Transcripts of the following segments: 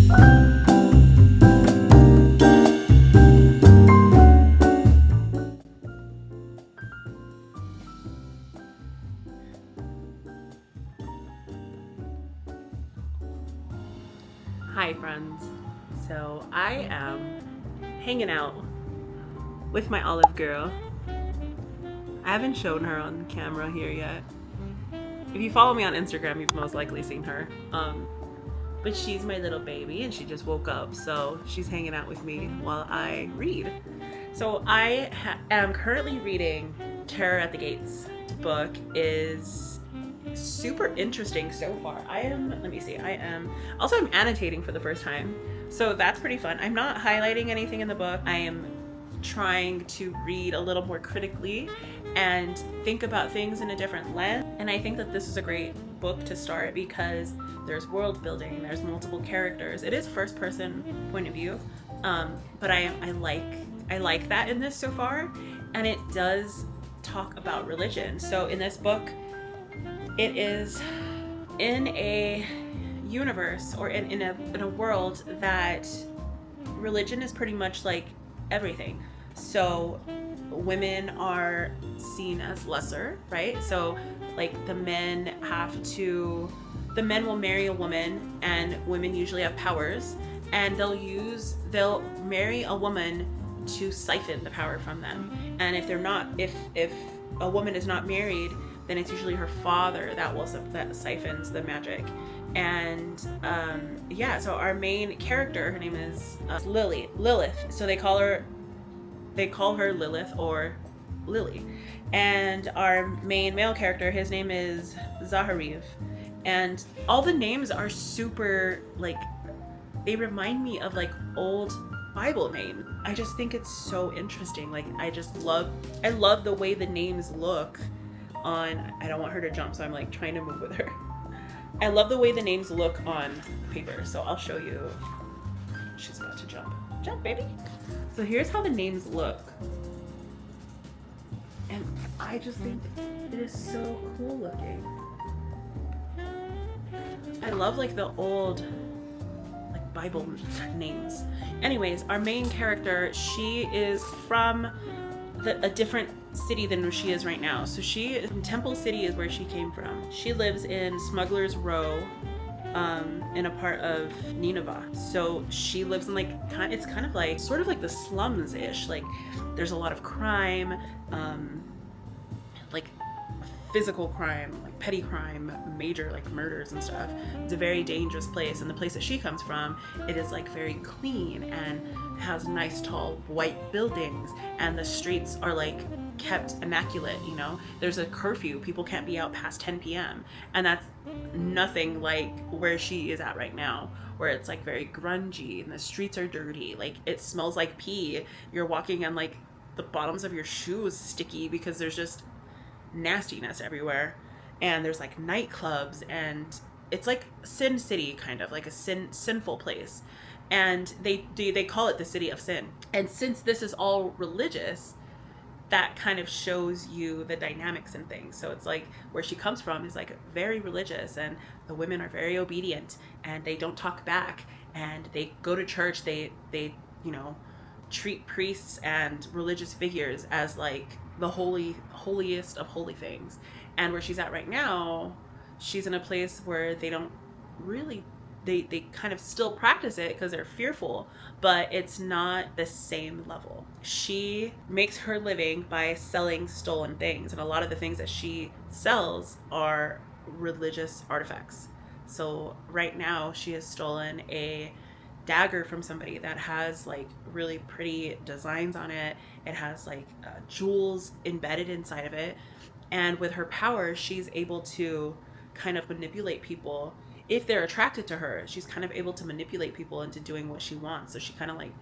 Hi friends, so I am hanging out with my olive girl. I haven't shown her on camera here yet. If you follow me on Instagram, you've most likely seen her. But she's my little baby and she just woke up, so she's hanging out with me while I read. So I am currently reading Terror at the Gates. This book is super interesting so far. I'm annotating for the first time, so that's pretty fun. I'm not highlighting anything in the book. I am trying to read a little more critically and think about things in a different lens, and I think that this is a great book to start because there's world building, there's multiple characters. It is first person point of view, but I like that in this so far, and it does talk about religion. So in this book, it is in a universe or in a world that religion is pretty much like everything. So women are seen as lesser, right? So like the men will marry a woman, and women usually have powers, and they'll marry a woman to siphon the power from them. And if a woman is not married, then it's usually her father that siphons the magic. And so our main character, her name is Lilith. So they call her Lilith or Lily. And our main male character, his name is Zahariv. And all the names are super, like, they remind me of like old Bible names. I just think it's so interesting. Like I love the way the names look on, I don't want her to jump, so I'm like trying to move with her. I love the way the names look on paper, so I'll show you. She's about to jump. Jump, baby. So here's how the names look. And I just think it is so cool looking. I love like the old like Bible names. Anyways, our main character, she is from a different city than where she is right now. So Temple City is where she came from. She lives in Smuggler's Row, in a part of Nineveh. So she lives in like it's kind of like sort of like the slums-ish. Like there's a lot of crime, like physical crime, like petty crime, major like murders and stuff. It's a very dangerous place, and the place that she comes from, it is like very clean and has nice tall white buildings, and the streets are like kept immaculate. You know, there's a curfew, people can't be out past 10 p.m. and that's nothing like where she is at right now, where it's like very grungy and the streets are dirty, like it smells like pee. You're walking and like the bottoms of your shoes sticky because there's just nastiness everywhere, and there's like nightclubs, and it's like Sin City, kind of like a sinful place, and they call it the city of sin. And since this is all religious, that kind of shows you the dynamics and things. So it's like where she comes from is like very religious, and the women are very obedient, and they don't talk back, and they go to church. They treat priests and religious figures as like the holiest of holy things. And where she's at right now, she's in a place where they don't really, they kind of still practice it because they're fearful, but it's not the same level. She makes her living by selling stolen things, and a lot of the things that she sells are religious artifacts. So right now she has stolen a dagger from somebody that has like really pretty designs on it. It has like jewels embedded inside of it, and with her power, she's able to kind of manipulate people. If they're attracted to her, she's kind of able to manipulate people into doing what she wants. So she kind of like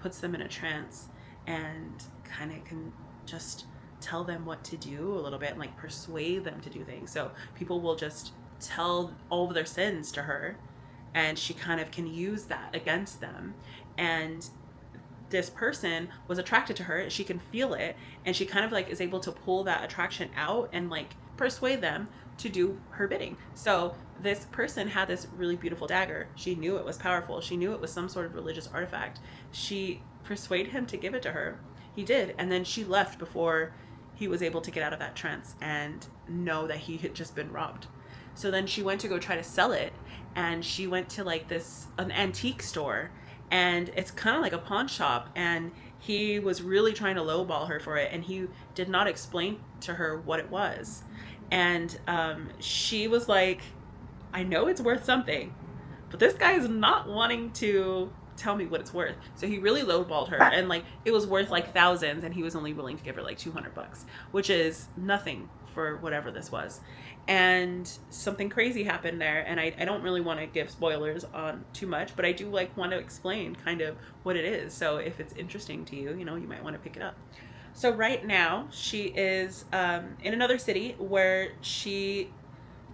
puts them in a trance and kind of can just tell them what to do a little bit and like persuade them to do things. So people will just tell all of their sins to her, and she kind of can use that against them. And this person was attracted to her, she can feel it, and she kind of like is able to pull that attraction out and like persuade them to do her bidding. So this person had this really beautiful dagger. She knew it was powerful. She knew it was some sort of religious artifact. She persuaded him to give it to her. He did. And then she left before he was able to get out of that trance and know that he had just been robbed. So then she went to go try to sell it. And she went to like an antique store. And it's kind of like a pawn shop. And he was really trying to lowball her for it. And he did not explain to her what it was. And she was like, I know it's worth something, but this guy is not wanting to tell me what it's worth. So he really lowballed her, and like it was worth like thousands, and he was only willing to give her like $200, which is nothing for whatever this was. And something crazy happened there, and I don't really want to give spoilers on too much, but I do like want to explain kind of what it is. So if it's interesting to you, you know, you might want to pick it up. So right now she is in another city where she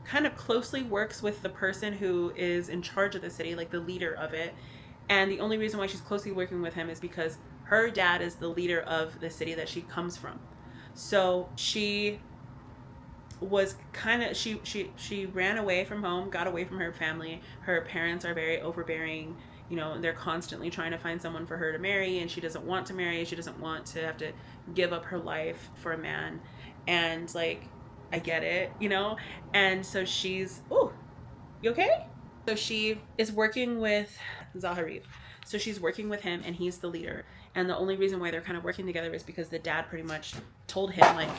kind of closely works with the person who is in charge of the city, like the leader of it. And the only reason why she's closely working with him is because her dad is the leader of the city that she comes from. So she was kind of she ran away from home, got away from her family. Her parents are very overbearing. You know, they're constantly trying to find someone for her to marry, and she doesn't want to marry. She doesn't want to have to give up her life for a man. And like, I get it, you know? And so she's, ooh, you okay? So she is working with Zahariv. So she's working with him, and he's the leader. And the only reason why they're kind of working together is because the dad pretty much told him, like,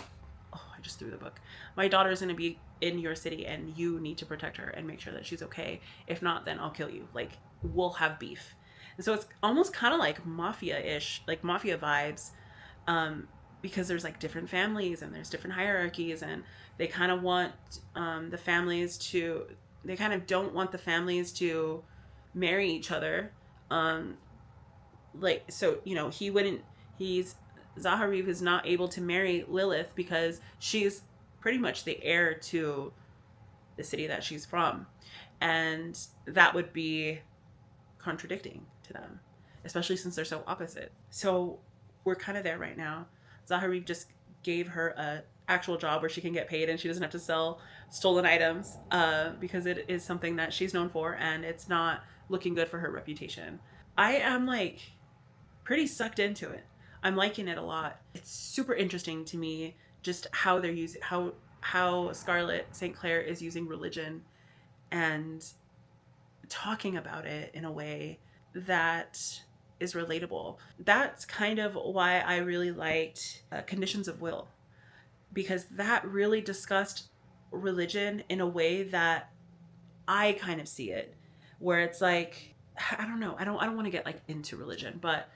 oh, I just threw the book. My daughter's going to be in your city, and you need to protect her and make sure that she's okay. If not, then I'll kill you. Like, we'll have beef. And so it's almost kind of like mafia-ish, like mafia vibes. Because there's like different families and there's different hierarchies, and they kind of want the families to, they kind of don't want the families to marry each other. Like, so, you know, Zahariv is not able to marry Lilith because she's pretty much the heir to the city that she's from. And that would be contradicting to them, especially since they're so opposite. So we're kind of there right now. Zahariv just gave her a actual job where she can get paid and she doesn't have to sell stolen items because it is something that she's known for, and it's not looking good for her reputation. I am like pretty sucked into it. I'm liking it a lot. It's super interesting to me just how they're using how Scarlett St. Clair is using religion and talking about it in a way that is relatable. That's kind of why I really liked Conditions of Will, because that really discussed religion in a way that I kind of see it, where it's like, I don't know, I don't want to get like into religion, but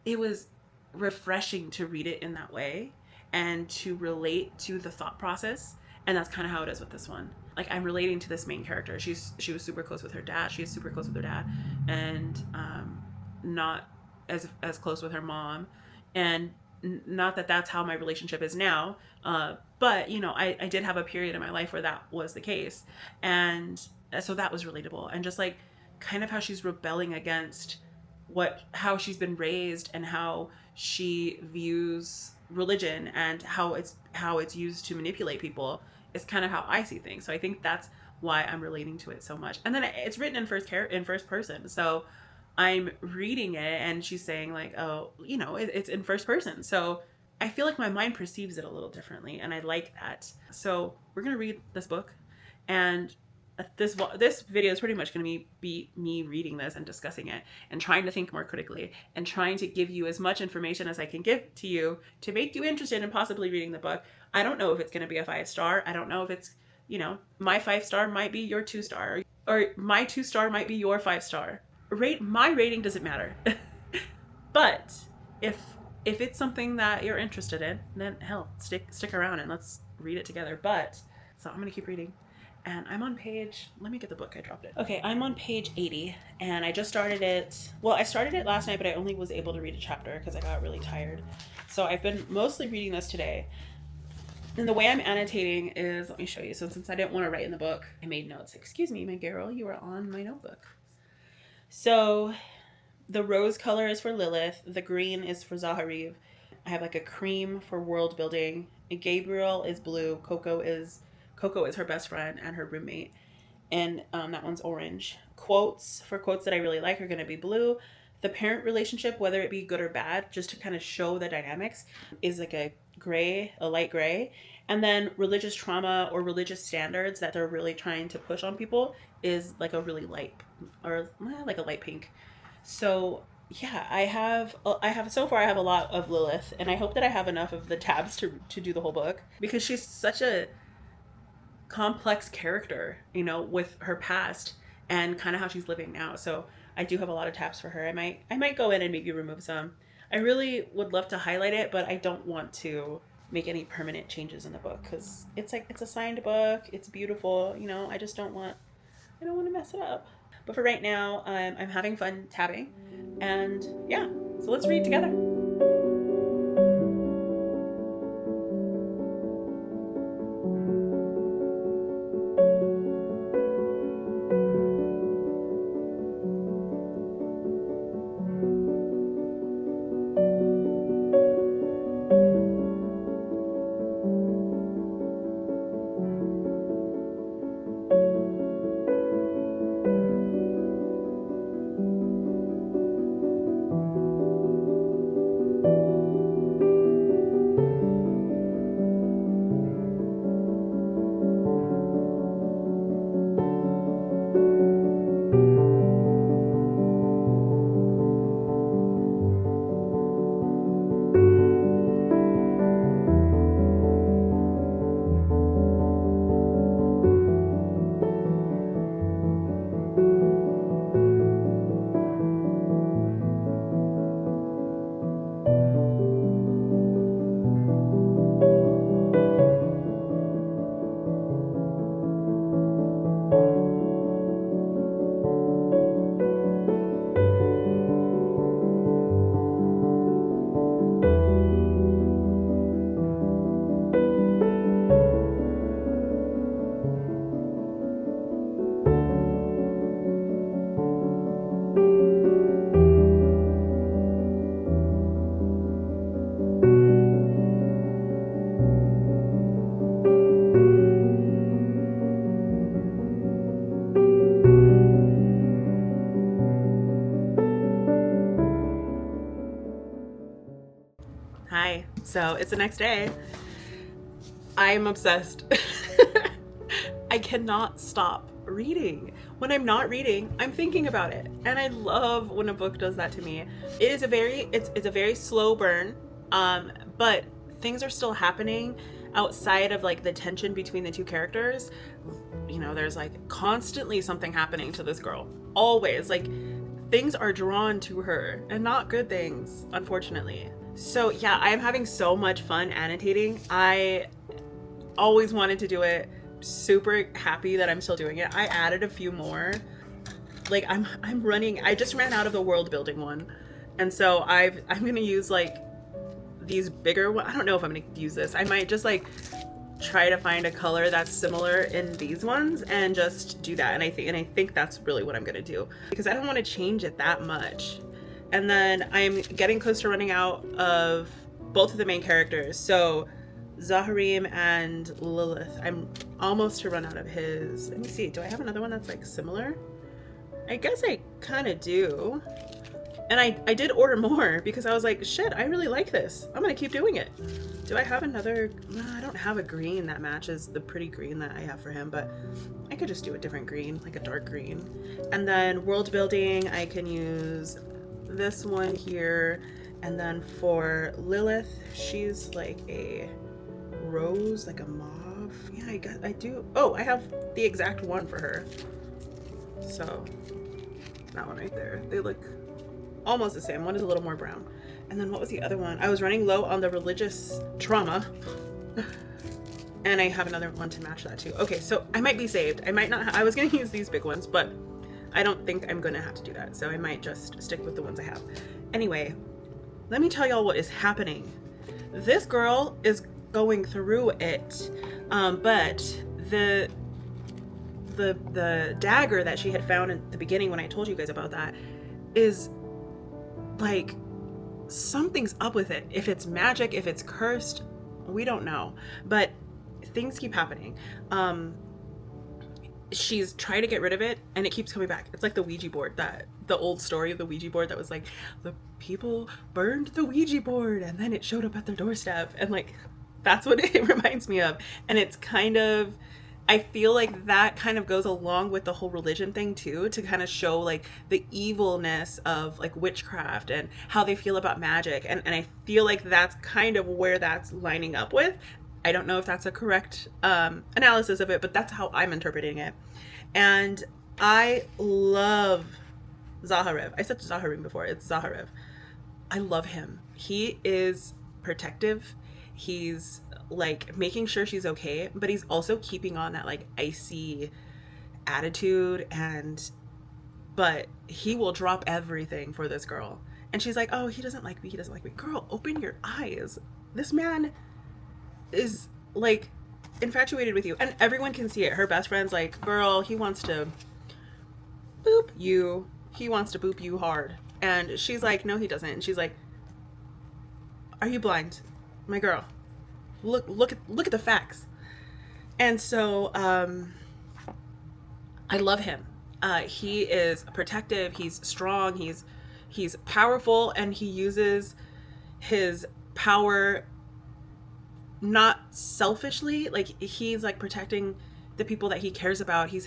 it was refreshing to read it in that way and to relate to the thought process. And that's kind of how it is with this one. Like, I'm relating to this main character. She was super close with her dad. She is super close with her dad, and not as close with her mom. And not that that's how my relationship is now, but you know, I did have a period in my life where that was the case, and so that was relatable. And just like kind of how she's rebelling against how she's been raised and how she views religion and how it's used to manipulate people is kind of how I see things. So I think that's why I'm relating to it so much. And then it's written in first person, so I'm reading it and she's saying like, oh, you know, it's in first person, so I feel like my mind perceives it a little differently, and I like that. So we're gonna read this book, and this video is pretty much going to be me reading this and discussing it and trying to think more critically and trying to give you as much information as I can give to you to make you interested in possibly reading the book. I don't know if it's going to be a 5-star. I don't know if it's, you know, my 5-star might be your 2-star, or my 2-star might be your 5-star. My rating doesn't matter. But if it's something that you're interested in, then hell, stick around and let's read it together. But so I'm going to keep reading. And I'm on page, let me get the book, I dropped it. Okay, I'm on page 80, and I just started it. Well, I started it last night, but I only was able to read a chapter because I got really tired. So I've been mostly reading this today. And the way I'm annotating is, let me show you. So since I didn't want to write in the book, I made notes. Excuse me, my girl, you are on my notebook. So the rose color is for Lilith. The green is for Zahariv. I have like a cream for world building. Gabriel is blue. Coco is her best friend and her roommate. and that one's orange. Quotes that I really like are going to be blue. The parent relationship, whether it be good or bad, just to kind of show the dynamics, is like a gray, a light gray. And then religious trauma or religious standards that they're really trying to push on people is like a really light, or like a light pink. So yeah, I have so far I have a lot of Lilith, and I hope that I have enough of the tabs to do the whole book, because she's such a complex character, with her past and kind of how she's living now. So I do have a lot of tabs for her. I might go in and maybe remove some. I really would love to highlight it, but I don't want to make any permanent changes in the book, because it's a signed book. It's beautiful. I don't want to mess it up. But for right now, I'm having fun tabbing, and yeah, so let's read together. Hi. So it's the next day. I'm obsessed. I cannot stop reading. When I'm not reading, I'm thinking about it. And I love when a book does that to me. It is it's a very slow burn. But things are still happening outside of like the tension between the two characters. There's like constantly something happening to this girl. Always. Like things are drawn to her, and not good things, unfortunately. So yeah, I am having so much fun annotating. I always wanted to do it. Super happy that I'm still doing it. I added a few more. Like I'm running. I just ran out of the world building one, and so I'm gonna use like these bigger ones. I don't know if I'm gonna use this. I might just like try to find a color that's similar in these ones and just do that. And I think that's really what I'm gonna do, because I don't want to change it that much. And then I'm getting close to running out of both of the main characters. So Zaharim and Lilith. I'm almost to run out of his. Let me see. Do I have another one that's like similar? I guess I kind of do. And I did order more because I was like, shit, I really like this. I'm going to keep doing it. Do I have another? I don't have a green that matches the pretty green that I have for him, but I could just do a different green, like a dark green. And then world building, I can use this one here. And then for Lilith, she's like a rose, like a mauve. Yeah, I do. Oh, I have the exact one for her. So that one right there. They look almost the same. One is a little more brown. And then what was the other one? I was running low on the religious trauma. And I have another one to match that too. Okay, so I might be saved. I might not. I was going to use these big ones, but I don't think I'm going to have to do that. So I might just stick with the ones I have. Anyway, let me tell y'all what is happening. This girl is going through it, but the dagger that she had found at the beginning when I told you guys about that is like something's up with it. If it's magic, if it's cursed, we don't know, but things keep happening. she's trying to get rid of it and it keeps coming back. It's like the Ouija board, that the old story of the Ouija board that was like, the people burned the Ouija board and then it showed up at their doorstep. And like, that's what it reminds me of. And it's kind of, I feel like that kind of goes along with the whole religion thing too, to kind of show like the evilness of like witchcraft and how they feel about magic. And I feel like that's kind of where that's lining up with. I don't know if that's a correct analysis of it, but that's how I'm interpreting it. And I love Zaharev. I said Zaharim before. It's Zaharev. I love him. He is protective. He's like making sure she's okay, but he's also keeping on that like icy attitude, but he will drop everything for this girl. And she's like, oh, he doesn't like me. He doesn't like me. Girl, open your eyes. This man is like infatuated with you, and everyone can see it. Her best friend's like, girl, he wants to boop you. He wants to boop you hard. And she's like, no, he doesn't. And she's like, are you blind, my girl? Look at the facts. And so I love him. He is protective. He's strong. He's powerful, and he uses his power not selfishly. Like, he's like protecting the people that he cares about. He's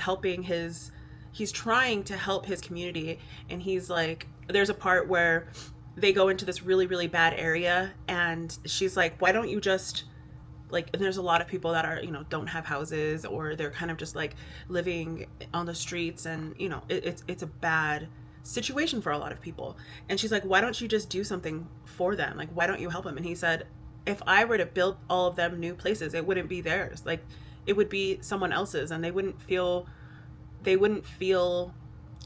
trying to help his community. And he's like, there's a part where they go into this really, really bad area, and she's like, why don't you just like, and there's a lot of people that are, don't have houses, or they're kind of just like living on the streets, and it's a bad situation for a lot of people. And she's like, why don't you just do something for them? Like, why don't you help them? And he said, if I were to build all of them new places, it wouldn't be theirs. Like, it would be someone else's, and they wouldn't feel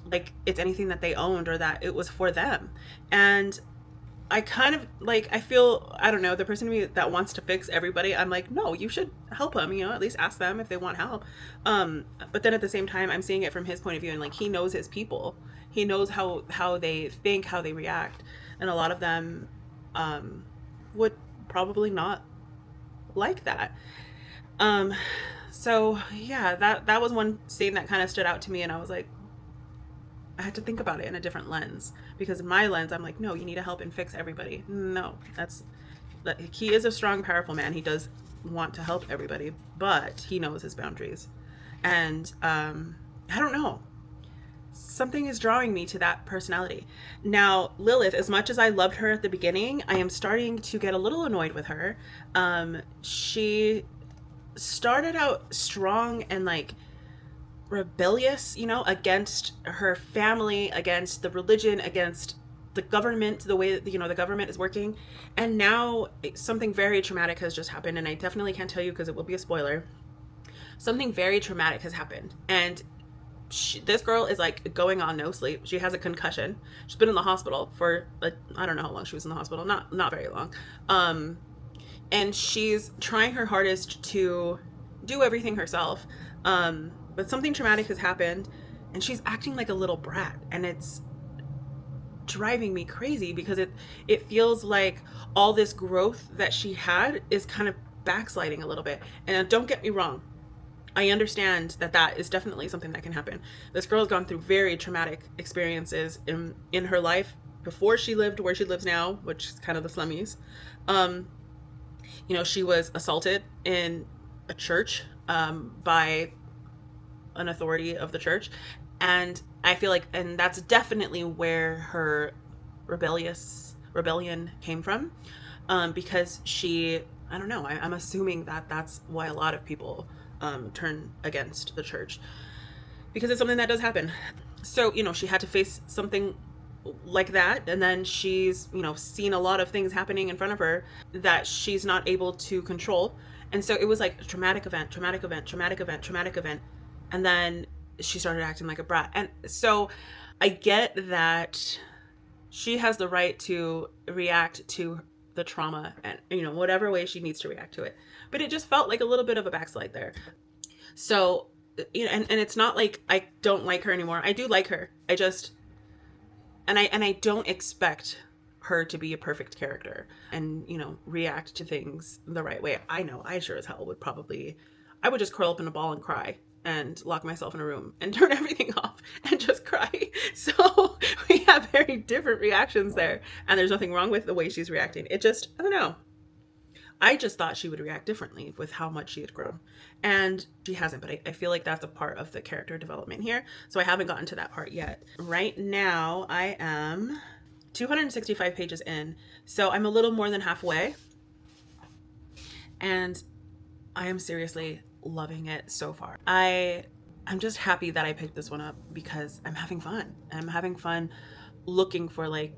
like it's anything that they owned or that it was for them. And I kind of like, I feel, I don't know, the person to me that wants to fix everybody, I'm like, no, you should help them, at least ask them if they want help. But then at the same time, I'm seeing it from his point of view, and like, he knows his people. He knows how they think, how they react. And a lot of them would probably not like that. So yeah, that was one scene that kind of stood out to me, and I was like, I had to think about it in a different lens, because in my lens, I'm like, no, you need to help and fix everybody. No, he is a strong, powerful man. He does want to help everybody, but he knows his boundaries. And I don't know, something is drawing me to that personality. Now, Lilith, as much as I loved her at the beginning, I am starting to get a little annoyed with her. She started out strong and like rebellious, against her family, against the religion, against the government, the way that, the government is working. And now something very traumatic has just happened, and I definitely can't tell you because it will be a spoiler. Something very traumatic has happened, and this girl is like going on no sleep. She has a concussion. She's been in the hospital for I don't know how long she was in the hospital, not very long. And she's trying her hardest to do everything herself. But something traumatic has happened, and she's acting like a little brat, and it's driving me crazy, because it feels like all this growth that she had is kind of backsliding a little bit. And don't get me wrong, I understand that is definitely something that can happen. This girl has gone through very traumatic experiences in her life before she lived where she lives now, which is kind of the slummies. She was assaulted in a church by an authority of the church, and I feel like, and that's definitely where her rebellion came from, because I don't know, I'm assuming that's why a lot of people turn against the church, because it's something that does happen. So she had to face something like that, and then she's seen a lot of things happening in front of her that she's not able to control. And so it was like traumatic event, and then she started acting like a brat. And so I get that she has the right to react to the trauma, and whatever way she needs to react to it, but it just felt like a little bit of a backslide there. So and it's not like I don't like her anymore. I do like her. I don't expect her to be a perfect character and react to things the right way. I know I sure as hell would I would just curl up in a ball and cry and lock myself in a room and turn everything off and just cry. So we have very different reactions there. And there's nothing wrong with the way she's reacting. It just, I don't know. I just thought she would react differently with how much she had grown. And she hasn't, but I feel like that's a part of the character development here. So I haven't gotten to that part yet. Right now, I am 265 pages in. So I'm a little more than halfway. And I am seriously loving it so far. I'm just happy that I picked this one up because I'm having fun. I'm having fun looking for like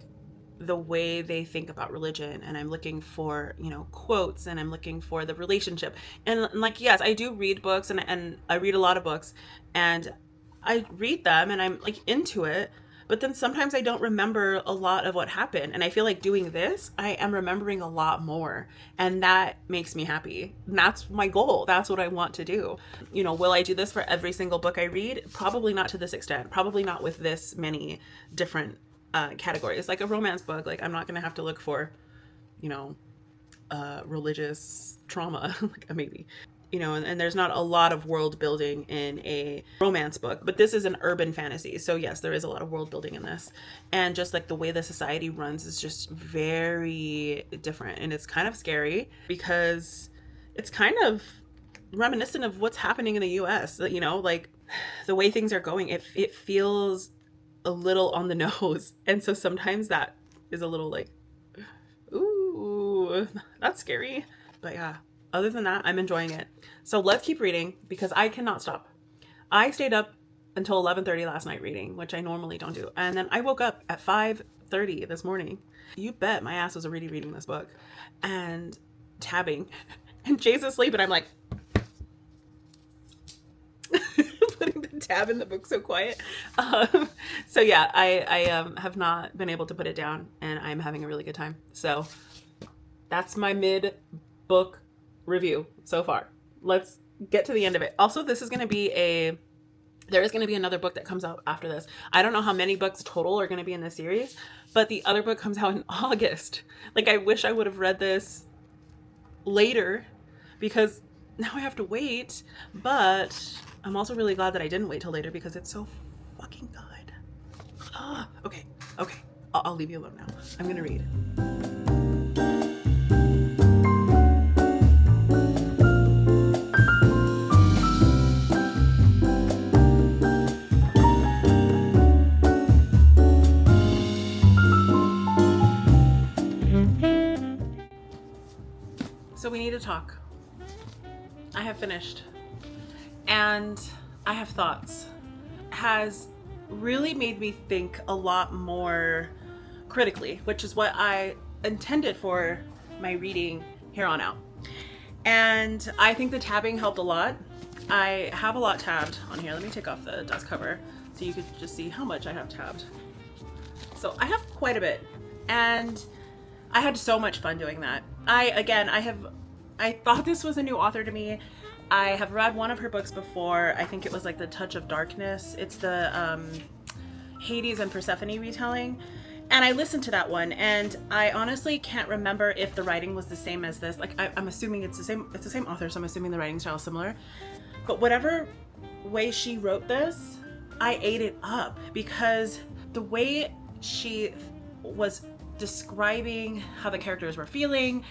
the way they think about religion, and I'm looking for, you know, quotes, and I'm looking for the relationship. And like, yes, I do read books, and I read a lot of books, and I read them and I'm like into it, but then sometimes I don't remember a lot of what happened. And I feel like doing this, I am remembering a lot more, and that makes me happy. And that's my goal. That's what I want to do. You know, will I do this for every single book I read? Probably not to this extent. Probably not with this many different categories. Like a romance book, like I'm not gonna have to look for, you know, religious trauma, like maybe, you know, and there's not a lot of world building in a romance book, but this is an urban fantasy. So yes, there is a lot of world building in this. And just like the way the society runs is just very different. And it's kind of scary because it's kind of reminiscent of what's happening in the US, you know, like the way things are going, it feels a little on the nose. And so sometimes that is a little like, ooh, that's scary. But yeah, other than that, I'm enjoying it. So let's keep reading because I cannot stop. I stayed up until 11:30 last night reading, which I normally don't do. And then I woke up at 5:30 this morning. You bet my ass was already reading this book and tabbing. And Jay's asleep and I'm like, putting the tab in the book so quiet. So yeah, I have not been able to put it down, and I'm having a really good time. So that's my mid-book review so far. Let's get to the end of it. Also, this is going to be there is going to be another book that comes out after this. I don't know how many books total are going to be in this series, but the other book comes out in August. Like, I wish I would have read this later because now I have to wait, but I'm also really glad that I didn't wait till later because it's so fucking good. Okay. I'll leave you alone now. I'm gonna read. So we need to talk. I have finished. And I have thoughts. Has really made me think a lot more critically, which is what I intended for my reading here on out. And I think the tabbing helped a lot. I have a lot tabbed on here. Let me take off the dust cover so you could just see how much I have tabbed. So I have quite a bit, and I had so much fun doing that. I thought this was a new author to me. I have read one of her books before. I think it was like The Touch of Darkness. It's the Hades and Persephone retelling. And I listened to that one, and I honestly can't remember if the writing was the same as this. Like, I'm assuming it's the same author, so I'm assuming the writing style is similar. But whatever way she wrote this, I ate it up because the way she was describing how the characters were feeling,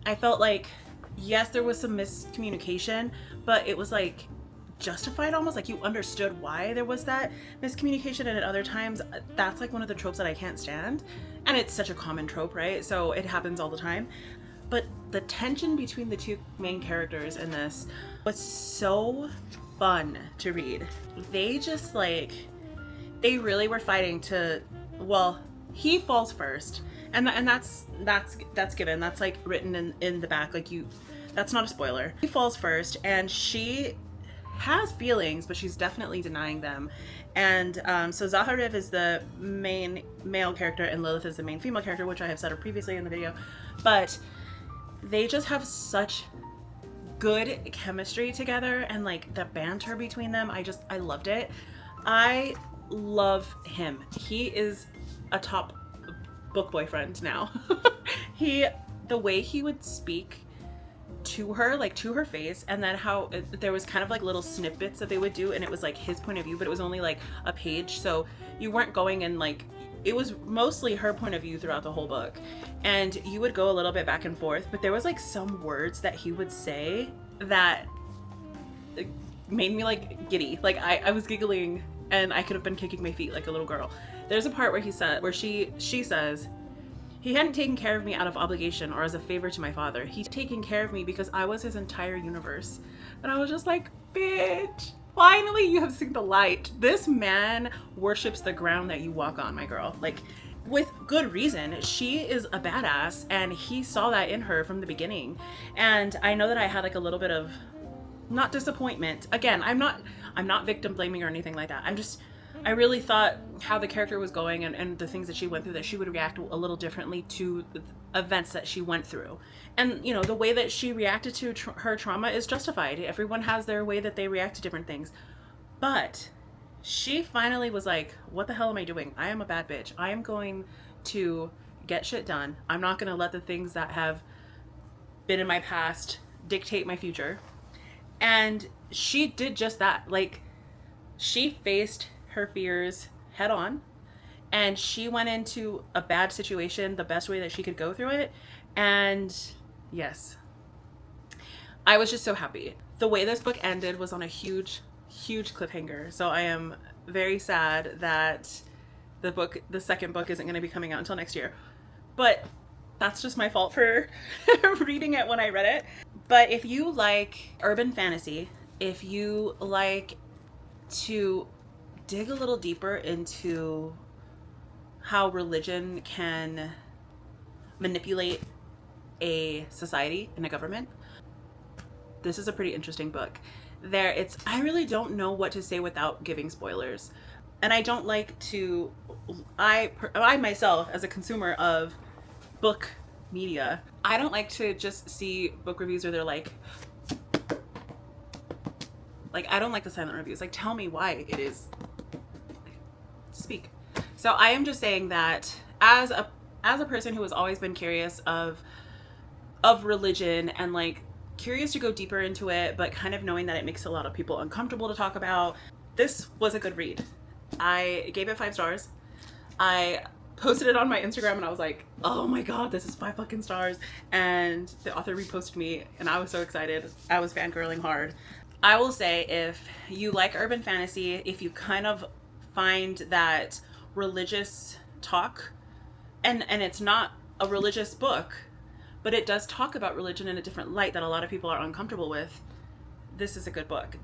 I felt like, yes, there was some miscommunication, but it was like justified, almost like you understood why there was that miscommunication. And at other times, that's like one of the tropes that I can't stand, and it's such a common trope, right? So it happens all the time. But the tension between the two main characters in this was so fun to read. They just like, they really were fighting to, well, he falls first, and that's given. That's like written in the back, like that's not a spoiler. He falls first, and she has feelings, but she's definitely denying them. And so Zaharev is the main male character, and Lilith is the main female character, which I have said previously in the video. But they just have such good chemistry together, and like the banter between them, I loved it. I love him. He is a top book boyfriend now. The way he would speak to her, like to her face, and then how there was kind of like little snippets that they would do, and it was like his point of view, but it was only like a page, so you weren't going in like, it was mostly her point of view throughout the whole book, and you would go a little bit back and forth, but there was like some words that he would say that made me like giddy. Like I was giggling and I could have been kicking my feet like a little girl. There's a part where she says, "He hadn't taken care of me out of obligation or as a favor to my father. He'd taken care of me because I was his entire universe." And I was just like, bitch, finally you have seen the light. This man worships the ground that you walk on, my girl. Like, with good reason. She is a badass, and he saw that in her from the beginning. And I know that I had like a little bit of, not disappointment. Again, I'm not victim blaming or anything like that. I really thought how the character was going and the things that she went through, that she would react a little differently to the events that she went through. And, you know, the way that she reacted to her trauma is justified. Everyone has their way that they react to different things. But she finally was like, what the hell am I doing? I am a bad bitch. I am going to get shit done. I'm not going to let the things that have been in my past dictate my future. And she did just that. Like, she faced her fears head on, and she went into a bad situation the best way that she could go through it. And yes, I was just so happy. The way this book ended was on a huge cliffhanger, so I am very sad that the second book isn't going to be coming out until next year, but that's just my fault for reading it when I read it. But if you like urban fantasy, if you like to dig a little deeper into how religion can manipulate a society and a government, this is a pretty interesting book. I really don't know what to say without giving spoilers. And I don't like to, I myself, as a consumer of book media, I don't like to just see book reviews where they're like, I don't like the silent reviews. Like, tell me why it is. Speak. So I am just saying that as a person who has always been curious of religion, and like curious to go deeper into it, but kind of knowing that it makes a lot of people uncomfortable to talk about, this was a good read. I gave it 5 stars. I posted it on my Instagram and I was like, oh my god, this is 5 fucking stars. And the author reposted me and I was so excited. I was fangirling hard. I will say, if you like urban fantasy, if you kind of find that religious talk, and it's not a religious book, but it does talk about religion in a different light that a lot of people are uncomfortable with, this is a good book.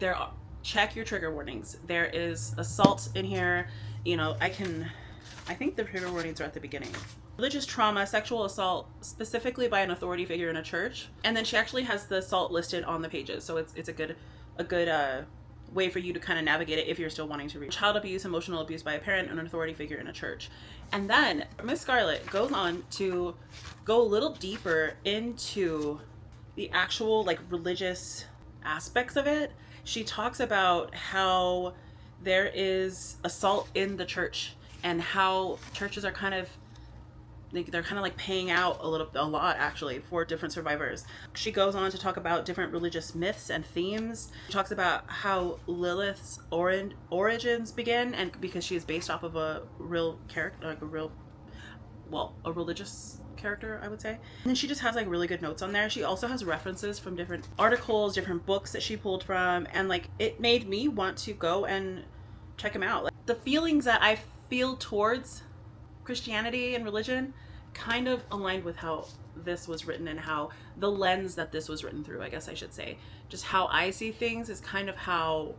Check your trigger warnings. There is assault in here. You know, I think the trigger warnings are at the beginning. Religious trauma, sexual assault, specifically by an authority figure in a church. And then she actually has the assault listed on the pages. So it's a good way for you to kind of navigate it if you're still wanting to read. Child abuse, emotional abuse by a parent and an authority figure in a church. And then Miss Scarlett goes on to go a little deeper into the actual like religious aspects of it. She talks about how there is assault in the church and how churches are kind of like paying out a lot actually for different survivors. She goes on to talk about different religious myths and themes. She talks about how Lilith's origins begin, and because she is based off of a real character, like a religious character, I would say. And then she just has like really good notes on there. She also has references from different articles, different books that she pulled from, and like it made me want to go and check them out. Like, the feelings that I feel towards Christianity and religion kind of aligned with how this was written, and how the lens that this was written through, I guess I should say. Just how I see things is kind of how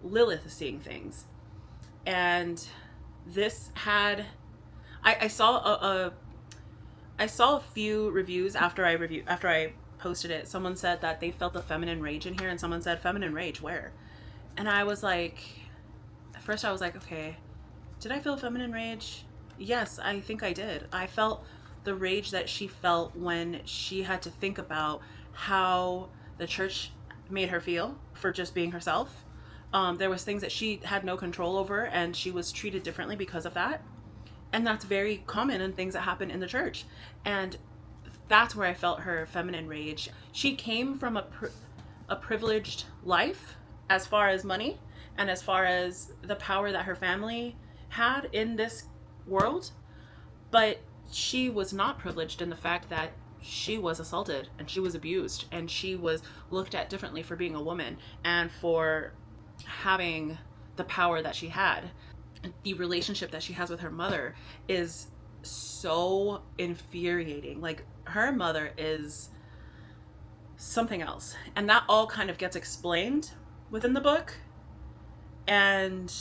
Lilith is seeing things. And this had, I saw a few reviews after I posted it. Someone said that they felt the feminine rage in here, and someone said, feminine rage where? And I was like, at first I was like, okay, did I feel feminine rage? Yes, I think I did. I felt the rage that she felt when she had to think about how the church made her feel for just being herself. There was things that she had no control over, and she was treated differently because of that. And that's very common in things that happen in the church. And that's where I felt her feminine rage. She came from a privileged life as far as money and as far as the power that her family had in this world, but she was not privileged in the fact that she was assaulted and she was abused and she was looked at differently for being a woman and for having the power that she had. The relationship that she has with her mother is so infuriating. Like, her mother is something else, and that all kind of gets explained within the book, and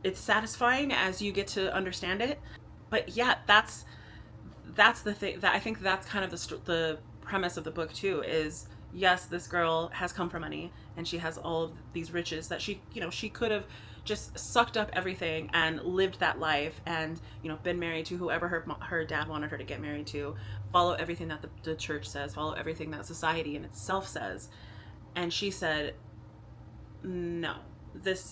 it's satisfying as you get to understand it. But yeah, that's the thing that I think that's kind of the premise of the book too, is yes, this girl has come from money and she has all of these riches that she, you know, she could have just sucked up everything and lived that life and, you know, been married to whoever her dad wanted her to get married to, follow everything that the church says, follow everything that society in itself says. And she said, no,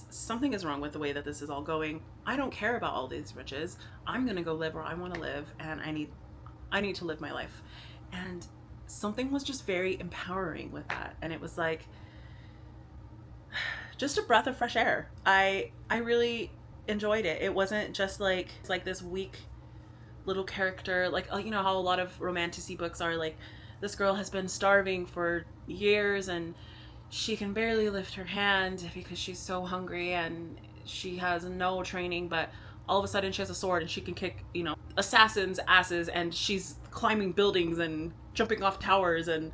something is wrong with the way that this is all going. I don't care about all these riches. I'm going to go live where I want to live, and I need to live my life. And something was just very empowering with that. And it was like just a breath of fresh air. I really enjoyed it. It wasn't just like this weak little character, like, you know how a lot of romantic books are, like, this girl has been starving for years and she can barely lift her hand because she's so hungry and she has no training, but all of a sudden she has a sword and she can kick, you know, assassins' asses, and she's climbing buildings and jumping off towers and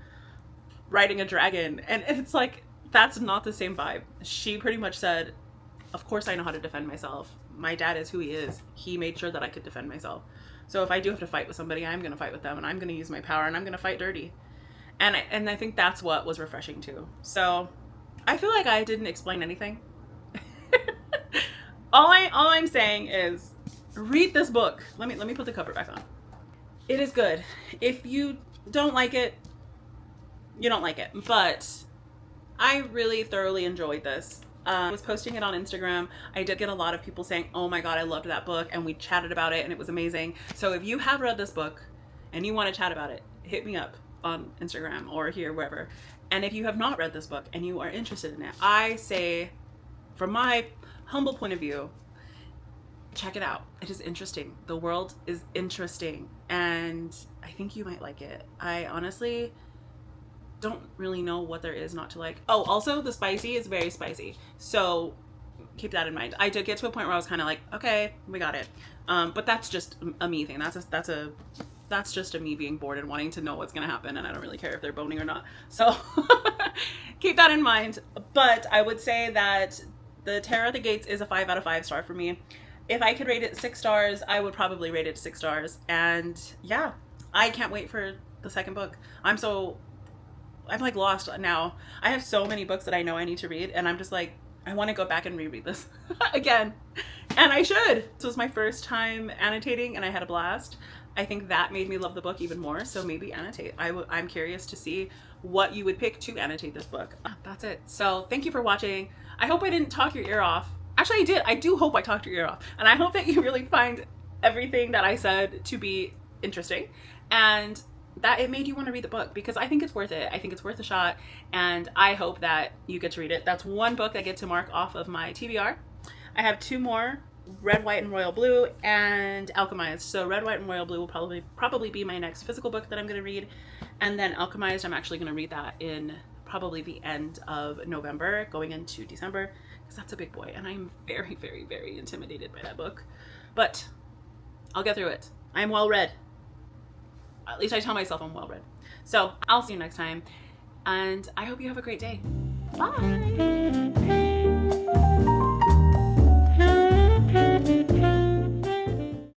riding a dragon. And it's like, that's not the same vibe. She pretty much said, of course I know how to defend myself. My dad is who he is. He made sure that I could defend myself. So if I do have to fight with somebody, I'm going to fight with them, and I'm going to use my power, and I'm going to fight dirty. And I think that's what was refreshing too. So I feel like I didn't explain anything. all I'm saying is read this book. Let me put the cover back on. It is good. If you don't like it, you don't like it. But I really thoroughly enjoyed this. I was posting it on Instagram. I did get a lot of people saying, oh my god, I loved that book, and we chatted about it and it was amazing. So if you have read this book and you want to chat about it, hit me up on Instagram or here, wherever. And if you have not read this book and you are interested in it, I say, from my humble point of view, check it out. It is interesting. The world is interesting, and I think you might like it. I honestly don't really know what there is not to like. Oh, also the spicy is very spicy, so keep that in mind. I did get to a point where I was kind of like, okay, we got it. But that's just a me thing. That's just a me being bored and wanting to know what's gonna happen, and I don't really care if they're boning or not. So keep that in mind. But I would say that the Terror at the Gates is a 5 out of 5 star for me. If I could rate it 6 stars, I would probably rate it 6 stars. And yeah, I can't wait for the second book. I'm like lost now. I have so many books that I know I need to read, and I'm just like, I want to go back and reread this again. And I should. This was my first time annotating, and I had a blast. I think that made me love the book even more, so maybe annotate. I'm curious to see what you would pick to annotate this book. That's it. So thank you for watching. I hope I didn't talk your ear off. Actually, I did. I do hope I talked your ear off. And I hope that you really find everything that I said to be interesting, and that it made you want to read the book, because I think it's worth it. I think it's worth a shot, and I hope that you get to read it. That's one book I get to mark off of my TBR. I have 2 more, Red, White, and Royal Blue, and Alchemized. So Red, White, and Royal Blue will probably be my next physical book that I'm going to read, and then Alchemized, I'm actually going to read that in probably the end of November, going into December, because that's a big boy, and I'm very, very, very intimidated by that book. But I'll get through it. I'm well read. At least I tell myself I'm well read. So I'll see you next time, and I hope you have a great day. Bye.